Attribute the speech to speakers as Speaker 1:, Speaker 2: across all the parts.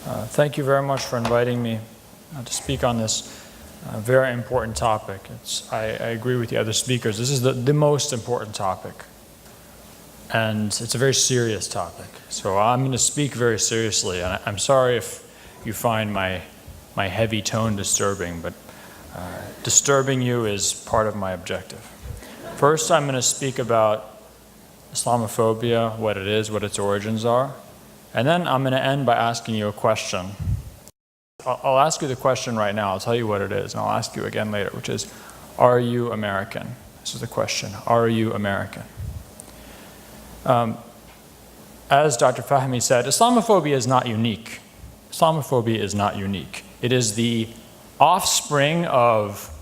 Speaker 1: Thank you very much for inviting me to speak on this very important topic. I agree with the other speakers. This is the most important topic. And it's a very serious topic. So I'm going to speak very seriously. And I'm sorry if you find my heavy tone disturbing, but disturbing you is part of my objective. First, I'm going to speak about Islamophobia, what it is, what its origins are. And then I'm going to end by asking you a question. I'll ask you the question right now. I'll tell you what it is, and I'll ask you again later, which is, are you American? This is the question. Are you American? As Dr. Fahmy said, Islamophobia is not unique. Islamophobia is not unique. It is the offspring of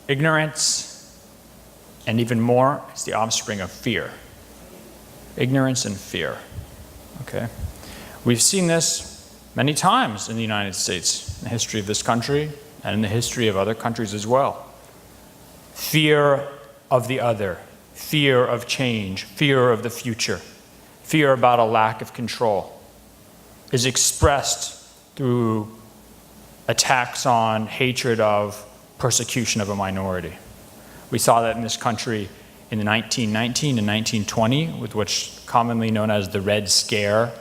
Speaker 1: ignorance, and even more, it's the offspring of fear. Ignorance and fear. Okay? We've seen this many times in the United States, in the history of this country, and in the history of other countries as well. Fear of the other, fear of change, fear of the future, fear about a lack of control is expressed through attacks on, hatred of, persecution of a minority. We saw that in this country in the 1919 and 1920, with what's commonly known as the Red Scare,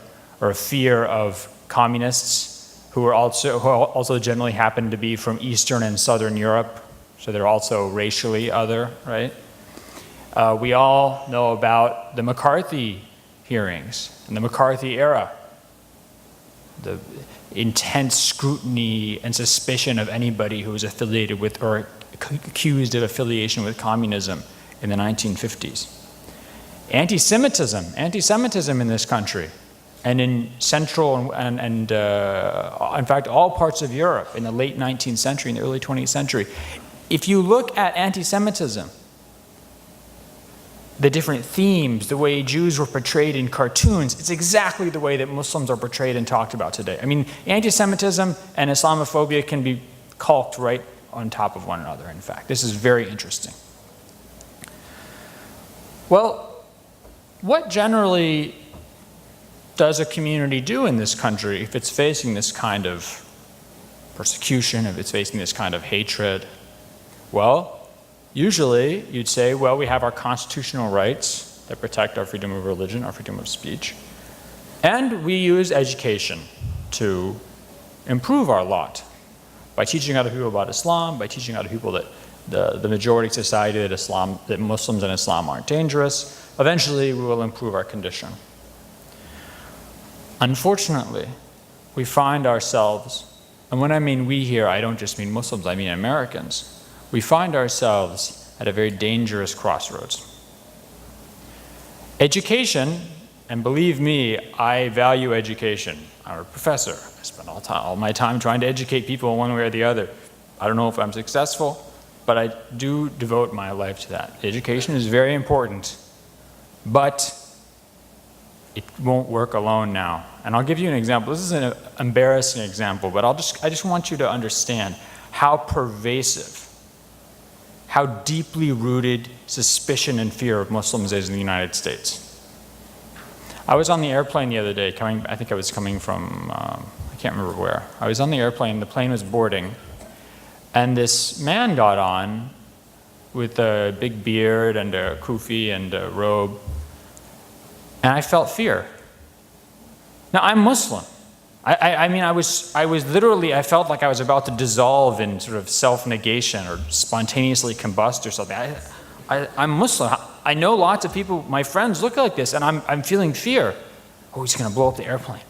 Speaker 1: or a fear of communists who also generally happen to be from Eastern and Southern Europe, so they're also racially other, right? We all know about the McCarthy hearings and the McCarthy era, the intense scrutiny and suspicion of anybody who was affiliated with or accused of affiliation with communism in the 1950s. Anti-Semitism in this country, and in Central and in fact all parts of Europe in the late 19th century and the early 20th century. If you look at anti-Semitism, the different themes, the way Jews were portrayed in cartoons, it's exactly the way that Muslims are portrayed and talked about today. I mean, anti-Semitism and Islamophobia can be calked right on top of one another, in fact. This is very interesting. Well, what generally does a community do in this country if it's facing this kind of persecution, if it's facing this kind of hatred? Well, usually you'd say, well, we have our constitutional rights that protect our freedom of religion, our freedom of speech, and we use education to improve our lot by teaching other people about Islam, by teaching other people that the majority society that Muslims and Islam aren't dangerous. Eventually, we will improve our condition. Unfortunately, we find ourselves, and when I mean we here, I don't just mean Muslims, I mean Americans. We find ourselves at a very dangerous crossroads. Education, and believe me, I value education. I'm a professor. I spend all my time trying to educate people one way or the other. I don't know if I'm successful, but I do devote my life to that. Education is very important, but it won't work alone now. And I'll give you an example. This is an embarrassing example, but I just want you to understand how pervasive, how deeply rooted suspicion and fear of Muslims is in the United States. I was on the airplane the other day, I think I was coming from, I can't remember where. I was on the airplane, the plane was boarding, and this man got on with a big beard and a kufi and a robe, and I felt fear. Now, I'm Muslim. I mean, I was literally, I felt like I was about to dissolve in sort of self-negation or spontaneously combust or something. I'm Muslim. I know lots of people, my friends look like this, and I'm feeling fear. Oh, he's going to blow up the airplane.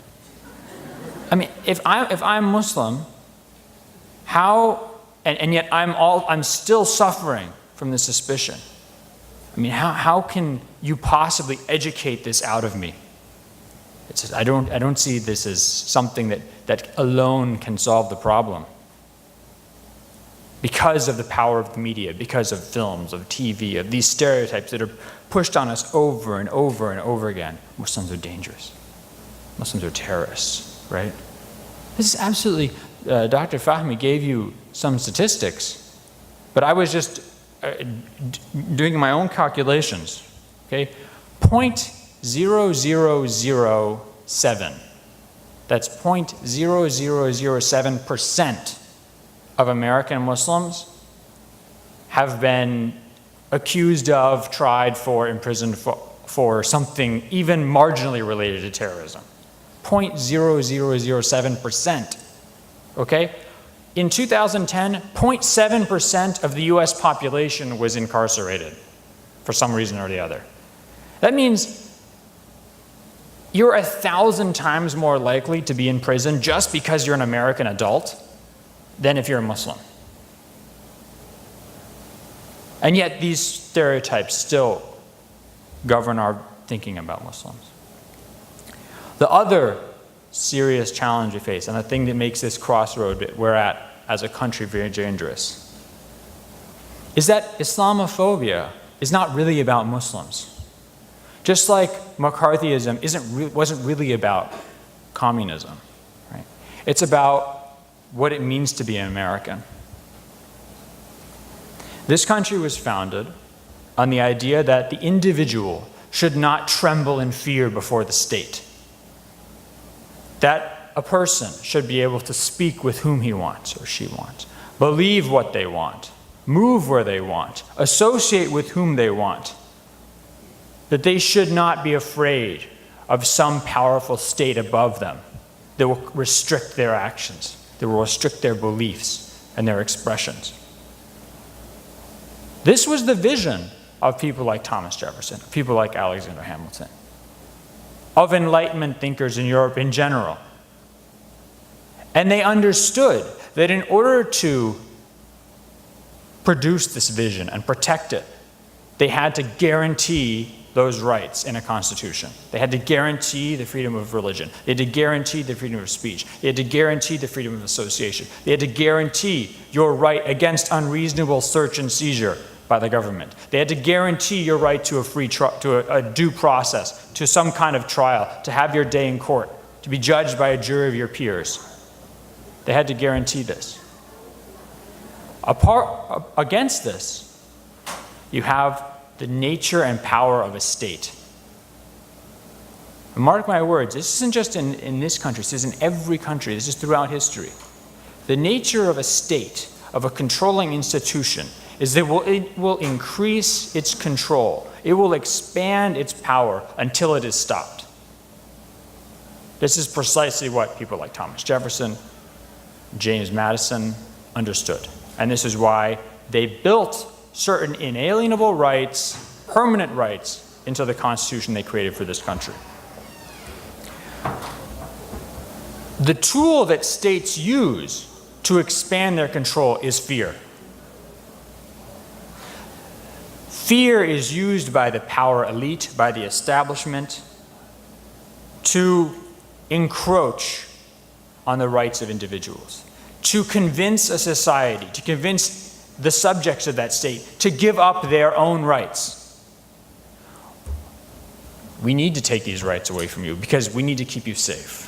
Speaker 1: I mean, if I'm Muslim, how, and yet I'm still suffering from this suspicion. I mean, how can you possibly educate this out of me? I don't see this as something that alone can solve the problem. Because of the power of the media, because of films, of TV, of these stereotypes that are pushed on us over and over and over again. Muslims are dangerous. Muslims are terrorists, right? This is absolutely, Dr. Fahmy gave you some statistics, but I was just doing my own calculations, okay? 0.0007 That's 0.0007% of American Muslims have been accused of, tried for, imprisoned for something even marginally related to terrorism. 0.0007%, okay? In 2010, 0.7% of the US population was incarcerated for some reason or the other. That means you're 1,000 times more likely to be in prison just because you're an American adult than if you're a Muslim. And yet these stereotypes still govern our thinking about Muslims. The other serious challenge we face, and the thing that makes this crossroad we're at as a country very dangerous, is that Islamophobia is not really about Muslims. Just like McCarthyism wasn't really about communism, right? It's about what it means to be an American. This country was founded on the idea that the individual should not tremble in fear before the state. That a person should be able to speak with whom he wants or she wants, believe what they want, move where they want, associate with whom they want. That they should not be afraid of some powerful state above them that will restrict their actions, that will restrict their beliefs and their expressions. This was the vision of people like Thomas Jefferson, people like Alexander Hamilton, of Enlightenment thinkers in Europe in general. And they understood that in order to produce this vision and protect it, they had to guarantee those rights in a constitution. They had to guarantee the freedom of religion. They had to guarantee the freedom of speech. They had to guarantee the freedom of association. They had to guarantee your right against unreasonable search and seizure by the government. They had to guarantee your right to a due process, to some kind of trial, to have your day in court, to be judged by a jury of your peers. They had to guarantee this. Against this, you have the nature and power of a state. And mark my words, this isn't just in this country, this is in every country, this is throughout history. The nature of a state, of a controlling institution, is that it will increase its control. It will expand its power until it is stopped. This is precisely what people like Thomas Jefferson, James Madison understood. And this is why they built certain inalienable rights, permanent rights, into the Constitution they created for this country. The tool that states use to expand their control is fear. Fear is used by the power elite, by the establishment, to encroach on the rights of individuals, to convince a society, to convince the subjects of that state to give up their own rights. We need to take these rights away from you because we need to keep you safe.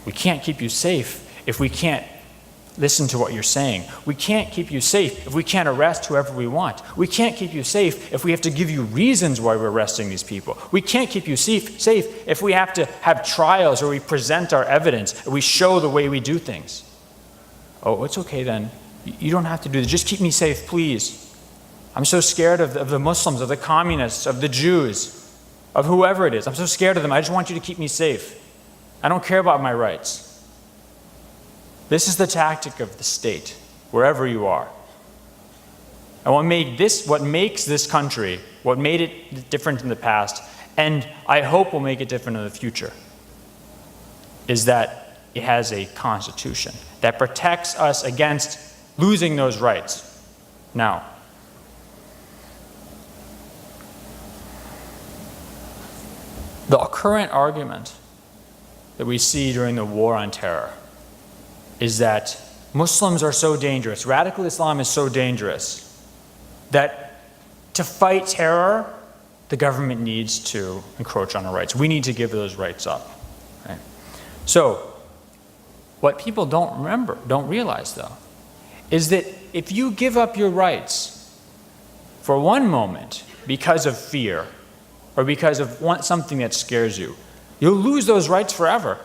Speaker 1: We can't keep you safe if we can't listen to what you're saying. We can't keep you safe if we can't arrest whoever we want. We can't keep you safe if we have to give you reasons why we're arresting these people. We can't keep you safe if we have to have trials where we present our evidence and we show the way we do things. Oh, it's okay then. You don't have to do this. Just keep me safe, please. I'm so scared of the Muslims, of the communists, of the Jews, of whoever it is. I'm so scared of them. I just want you to keep me safe. I don't care about my rights. This is the tactic of the state, wherever you are. And what makes this country, what made it different in the past, and I hope will make it different in the future, is that it has a constitution that protects us against losing those rights. Now, the current argument that we see during the war on terror is that Muslims are so dangerous, radical Islam is so dangerous, that to fight terror, the government needs to encroach on our rights. We need to give those rights up. Right? So, what people don't realize though, is that if you give up your rights for one moment because of fear or because of something that scares you, you'll lose those rights forever.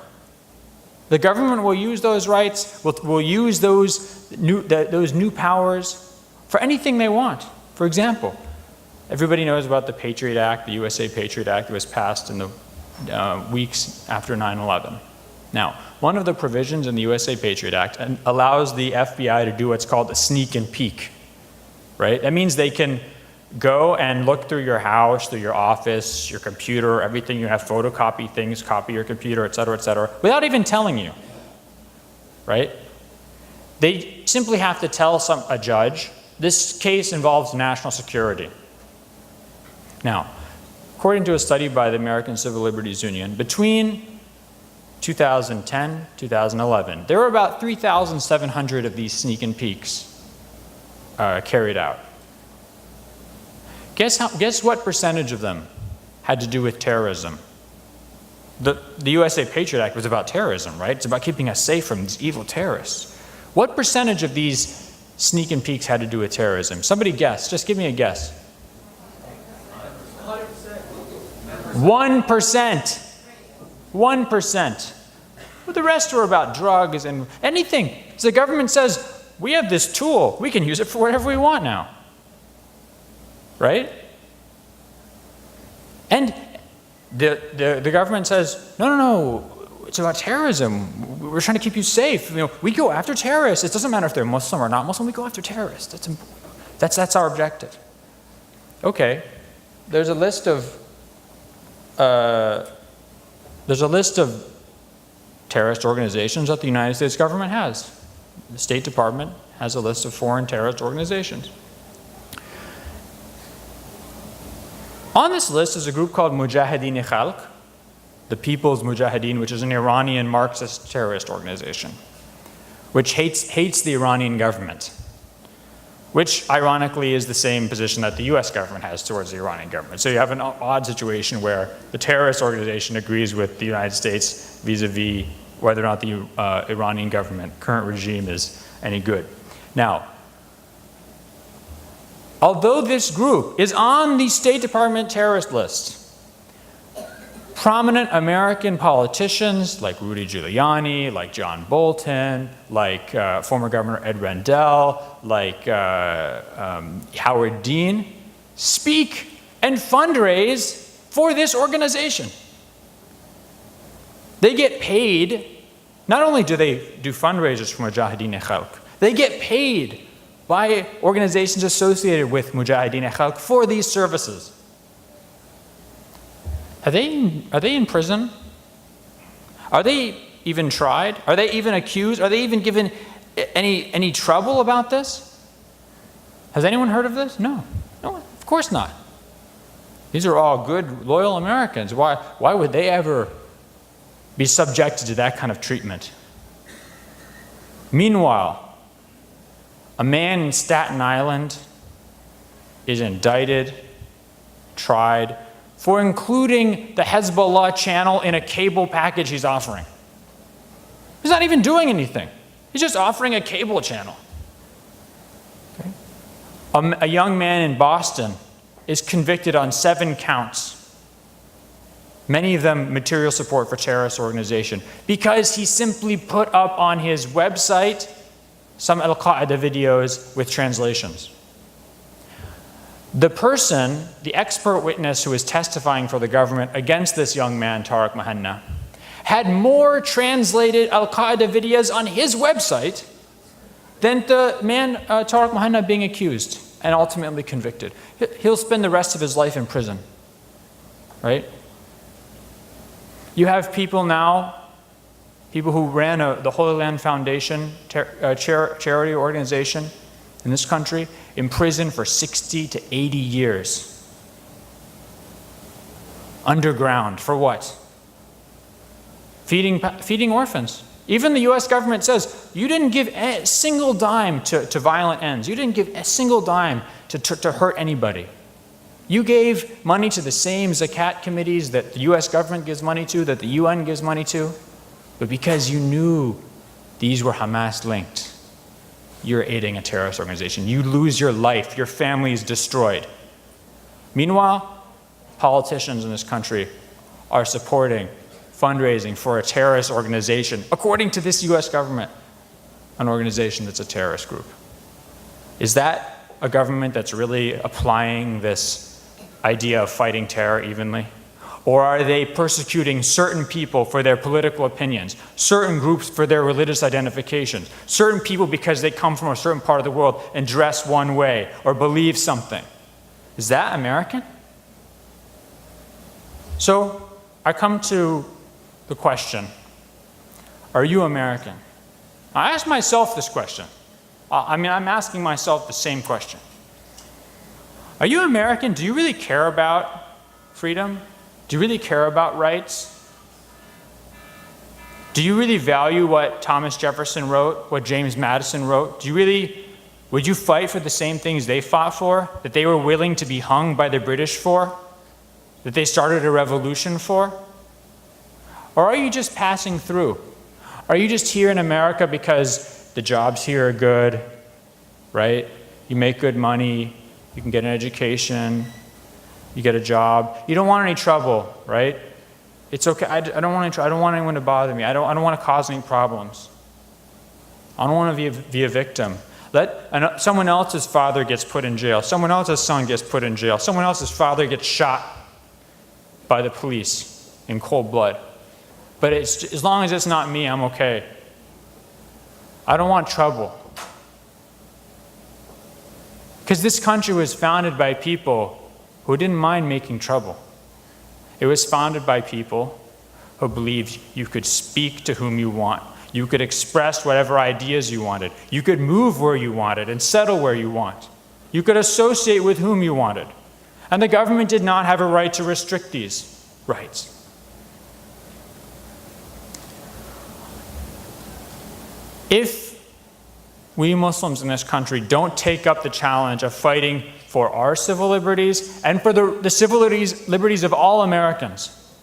Speaker 1: The government will use those rights, will use those new powers for anything they want. For example, everybody knows about the Patriot Act, the USA Patriot Act that was passed in the weeks after 9/11. Now, one of the provisions in the USA Patriot Act allows the FBI to do what's called a sneak and peek, right? That means they can go and look through your house, through your office, your computer, everything you have, photocopy things, copy your computer, et cetera, without even telling you, right? They simply have to tell a judge, this case involves national security. Now, according to a study by the American Civil Liberties Union, between 2010, 2011, there were about 3,700 of these sneak and peeks carried out. Guess what percentage of them had to do with terrorism? The USA Patriot Act was about terrorism, right? It's about keeping us safe from these evil terrorists. What percentage of these sneak and peeks had to do with terrorism? Somebody guess. Just give me a guess. 1%. 1%. Well, the rest were about drugs and anything. So the government says, we have this tool. We can use it for whatever we want now. Right? And the government says, no, it's about terrorism. We're trying to keep you safe. You know, we go after terrorists. It doesn't matter if they're Muslim or not Muslim. We go after terrorists. That's our objective. Okay. There's a list of terrorist organizations that the United States government has. The State Department has a list of foreign terrorist organizations. On this list is a group called Mujahideen-e-Khalq, the People's Mujahideen, which is an Iranian Marxist terrorist organization, which hates the Iranian government, which ironically is the same position that the US government has towards the Iranian government. So you have an odd situation where the terrorist organization agrees with the United States vis-a-vis whether or not the Iranian government, current regime, is any good. Now, although this group is on the State Department terrorist list, prominent American politicians like Rudy Giuliani, like John Bolton, like former Governor Ed Rendell, like Howard Dean, speak and fundraise for this organization. They get paid. Not only do they do fundraisers for Mujahideen-e-Khalq, they get paid by organizations associated with Mujahideen-e-Khalq for these services. Are they in prison? Are they even tried? Are they even accused? Are they even given any trouble about this? Has anyone heard of this? No, of course not. These are all good, loyal Americans. Why would they ever be subjected to that kind of treatment? Meanwhile, a man in Staten Island is indicted, tried, for including the Hezbollah channel in a cable package he's offering. He's not even doing anything. He's just offering a cable channel. Okay. A young man in Boston is convicted on 7 counts, many of them material support for terrorist organization, because he simply put up on his website some Al-Qaeda videos with translations. The person, the expert witness who was testifying for the government against this young man, Tariq Mahanna, had more translated Al-Qaeda videos on his website than the man, Tariq Mahanna, being accused and ultimately convicted. He'll spend the rest of his life in prison, right? You have people now, people who ran the Holy Land Foundation charity organization in this country, in prison for 60 to 80 years. Underground, for what? Feeding orphans. Even the US government says, you didn't give a single dime to violent ends. You didn't give a single dime to hurt anybody. You gave money to the same zakat committees that the US government gives money to, that the UN gives money to, but because you knew these were Hamas linked, you're aiding a terrorist organization. You lose your life, your family is destroyed. Meanwhile, politicians in this country are supporting fundraising for a terrorist organization, according to this US government, an organization that's a terrorist group? Is that a government that's really applying this idea of fighting terror evenly? Or are they persecuting certain people for their political opinions, certain groups for their religious identifications, certain people because they come from a certain part of the world and dress one way or believe something? Is that American? So I come to the question, are you American? I ask myself this question. I'm asking myself the same question. Are you American? Do you really care about freedom? Do you really care about rights? Do you really value what Thomas Jefferson wrote, what James Madison wrote? Would you fight for the same things they fought for, that they were willing to be hung by the British for, that they started a revolution for? Or are you just passing through? Are you just here in America because the jobs here are good, right? You make good money, you can get an education, you get a job. You don't want any trouble, right? It's okay. I don't want anyone to bother me. I don't want to cause any problems. I don't want to be a victim. Someone else's father gets put in jail. Someone else's son gets put in jail. Someone else's father gets shot by the police in cold blood. But as long as it's not me, I'm okay. I don't want trouble. Because this country was founded by people who didn't mind making trouble. It was founded by people who believed you could speak to whom you want. You could express whatever ideas you wanted. You could move where you wanted and settle where you want. You could associate with whom you wanted. And the government did not have a right to restrict these rights. If we Muslims in this country don't take up the challenge of fighting for our civil liberties and for the civil liberties of all Americans,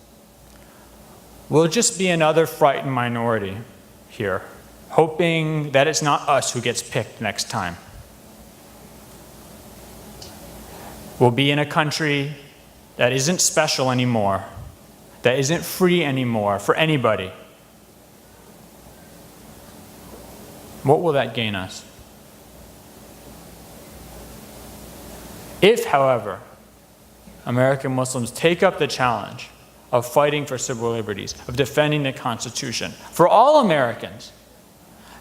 Speaker 1: we'll just be another frightened minority here, hoping that it's not us who gets picked next time. We'll be in a country that isn't special anymore, that isn't free anymore for anybody. What will that gain us? If, however, American Muslims take up the challenge of fighting for civil liberties, of defending the Constitution for all Americans,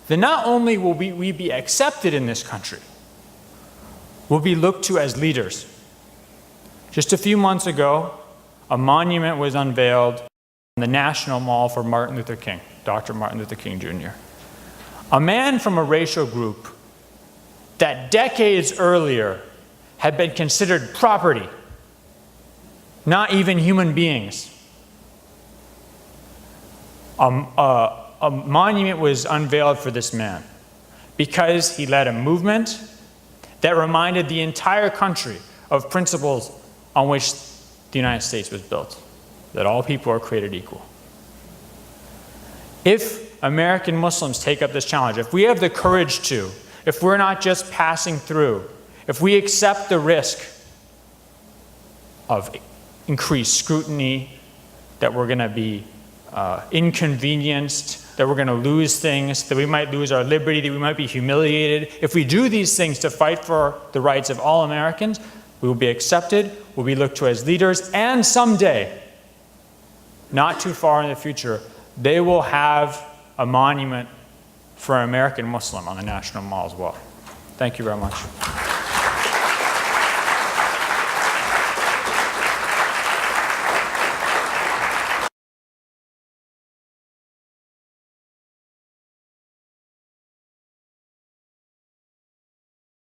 Speaker 1: then not only will we be accepted in this country, we'll be looked to as leaders. Just a few months ago, a monument was unveiled in the National Mall for Martin Luther King, Dr. Martin Luther King Jr. A man from a racial group that decades earlier had been considered property, not even human beings. A monument was unveiled for this man because he led a movement that reminded the entire country of principles on which the United States was built, that all people are created equal. If American Muslims take up this challenge, if we have the courage to, if we're not just passing through, if we accept the risk of increased scrutiny, that we're going to be inconvenienced, that we're going to lose things, that we might lose our liberty, that we might be humiliated, if we do these things to fight for the rights of all Americans, we will be accepted, we'll be looked to as leaders, and someday, not too far in the future, they will have a monument for an American Muslim on the National Mall as well. Thank you very much.